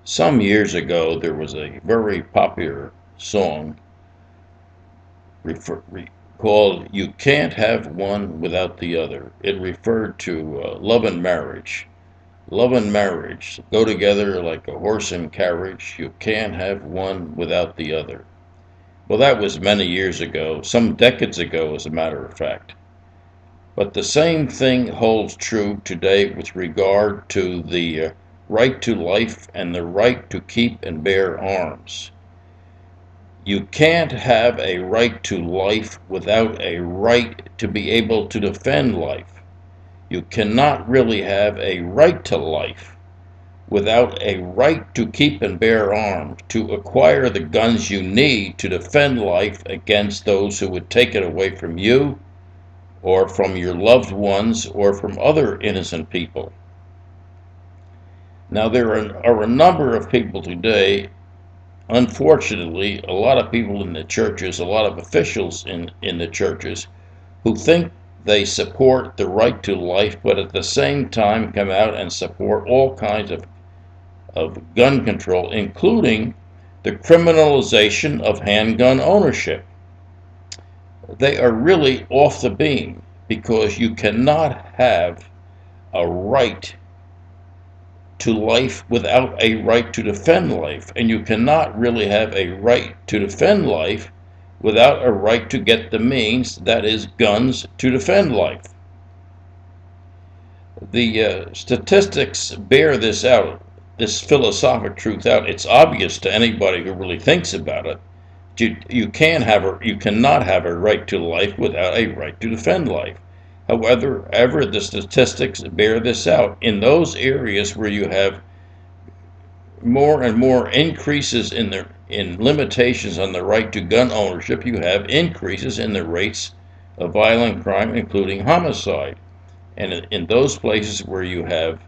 Some years ago, there was a very popular song called "You Can't Have One Without the Other." It referred to love and marriage. Love and marriage go together like a horse and carriage. You can't have one without the other. Well, that was many years ago, some decades ago, as a matter of fact. But the same thing holds true today with regard to the right to life and the right to keep and bear arms. You can't have a right to life without a right to be able to defend life. You cannot really have a right to life without a right to keep and bear arms, to acquire the guns you need to defend life against those who would take it away from you or from your loved ones or from other innocent people. Now, there are a number of people today, unfortunately, a lot of people in the churches, a lot of officials in the churches, who think they support the right to life, but at the same time come out and support all kinds of gun control, including the criminalization of handgun ownership. They are really off the beam, because you cannot have a right to life without a right to defend life, and you cannot really have a right to defend life without a right to get the means, that is, guns, to defend life. The statistics bear this out, this philosophic truth out. It's obvious to anybody who really thinks about it. You cannot have a right to life without a right to defend life. However, the statistics bear this out. In those areas where you have more and more increases in limitations on the right to gun ownership, you have increases in the rates of violent crime, including homicide. And in those places where you have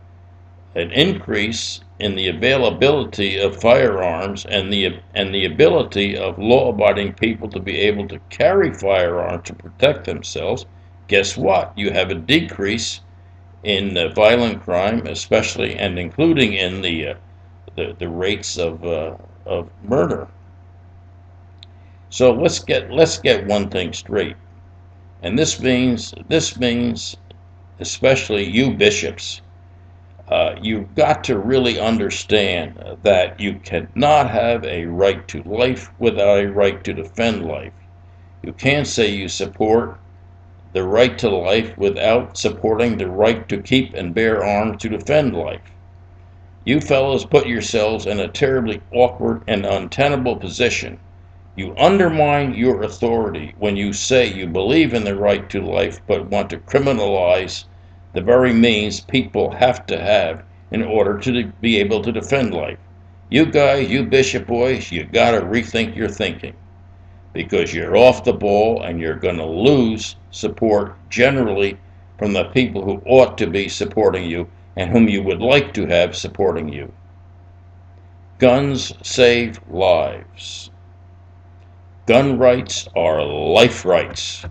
an increase in the availability of firearms and the ability of law-abiding people to be able to carry firearms to protect themselves, guess what? You have a decrease in violent crime, especially and including in the rates of murder. So let's get one thing straight, and this means especially you bishops. You've got to really understand that you cannot have a right to life without a right to defend life. You can't say you support the right to life without supporting the right to keep and bear arms to defend life. You fellows put yourselves in a terribly awkward and untenable position. You undermine your authority when you say you believe in the right to life but want to criminalize the very means people have to have in order to be able to defend life. You guys, you bishop boys, you gotta rethink your thinking, because you're off the ball and you're gonna lose support generally from the people who ought to be supporting you and whom you would like to have supporting you. Guns save lives. Gun rights are life rights.